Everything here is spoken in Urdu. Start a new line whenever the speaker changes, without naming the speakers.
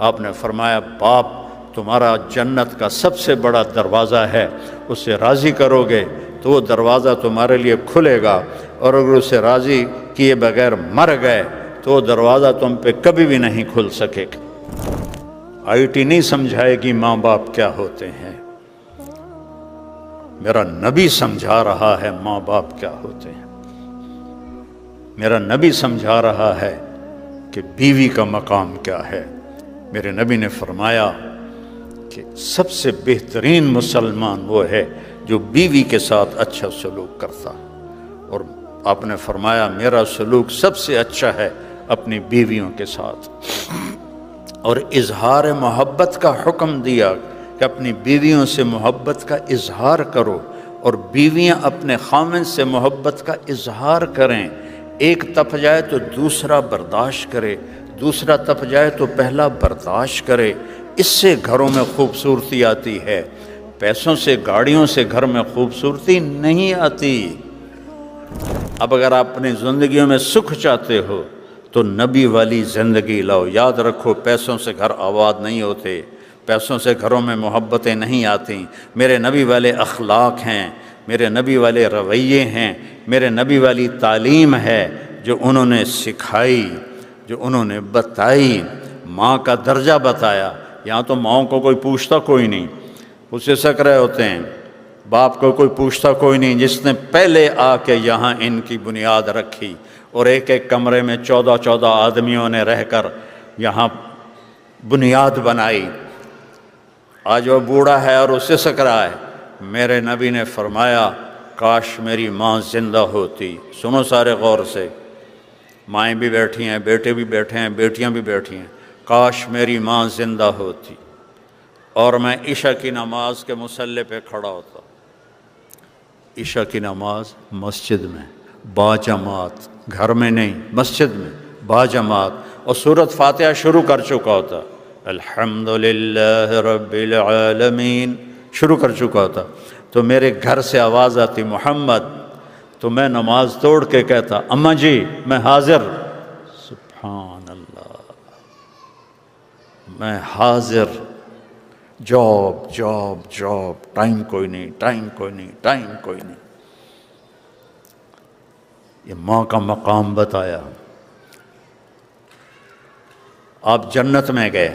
آپ نے فرمایا باپ تمہارا جنت کا سب سے بڑا دروازہ ہے، اس سے راضی کرو گے تو وہ دروازہ تمہارے لیے کھلے گا، اور اگر اسے راضی کیے بغیر مر گئے تو وہ دروازہ تم پہ کبھی بھی نہیں کھل سکے گا۔ آئی ٹی نہیں سمجھائے گی ماں باپ کیا ہوتے ہیں، میرا نبی سمجھا رہا ہے ماں باپ کیا ہوتے ہیں، میرا نبی سمجھا رہا ہے کہ بیوی کا مقام کیا ہے۔ میرے نبی نے فرمایا کہ سب سے بہترین مسلمان وہ ہے جو بیوی کے ساتھ اچھا سلوک کرتا، اور آپ نے فرمایا میرا سلوک سب سے اچھا ہے اپنی بیویوں کے ساتھ، اور اظہار محبت کا حکم دیا کہ اپنی بیویوں سے محبت کا اظہار کرو، اور بیویاں اپنے خامن سے محبت کا اظہار کریں، ایک تپ جائے تو دوسرا برداشت کرے، دوسرا تپ جائے تو پہلا برداشت کرے، اس سے گھروں میں خوبصورتی آتی ہے، پیسوں سے گاڑیوں سے گھر میں خوبصورتی نہیں آتی۔ اب اگر آپ اپنی زندگیوں میں سکھ چاہتے ہو تو نبی والی زندگی لاؤ۔ یاد رکھو پیسوں سے گھر آباد نہیں ہوتے، پیسوں سے گھروں میں محبتیں نہیں آتیں، میرے نبی والے اخلاق ہیں، میرے نبی والے رویے ہیں، میرے نبی والی تعلیم ہے جو انہوں نے سکھائی، جو انہوں نے بتائی، ماں کا درجہ بتایا۔ یہاں تو ماؤں کو کوئی پوچھتا کوئی نہیں، اسے سک رہے ہوتے ہیں، باپ کو کوئی پوچھتا کوئی نہیں، جس نے پہلے آ کے یہاں ان کی بنیاد رکھی، اور ایک ایک کمرے میں 14 آدمیوں نے رہ کر یہاں بنیاد بنائی۔ آج وہ بوڑھا ہے اور اسے سک رہا ہے۔ میرے نبی نے فرمایا کاش میری ماں زندہ ہوتی۔ سنو سارے غور سے، مائیں بھی بیٹھی ہیں، بیٹے بھی بیٹھے ہیں، بیٹیاں بھی بیٹھی ہیں، کاش میری ماں زندہ ہوتی اور میں عشاء کی نماز کے مصلی پہ کھڑا ہوتا۔ عشاء کی نماز مسجد میں باجماعت، گھر میں نہیں، مسجد میں باجماعت، اور سورۃ فاتحہ شروع کر چکا ہوتا، الحمدللہ رب العالمین شروع کر چکا ہوتا، تو میرے گھر سے آواز آتی محمد، تو میں نماز توڑ کے کہتا اماں جی میں حاضر۔ سبحان اللہ، میں حاضر، جاب جاب جاب، ٹائم کوئی نہیں، ٹائم کوئی نہیں، ٹائم کوئی نہیں۔ یہ ماں کا مقام بتایا۔ آپ جنت میں گئے،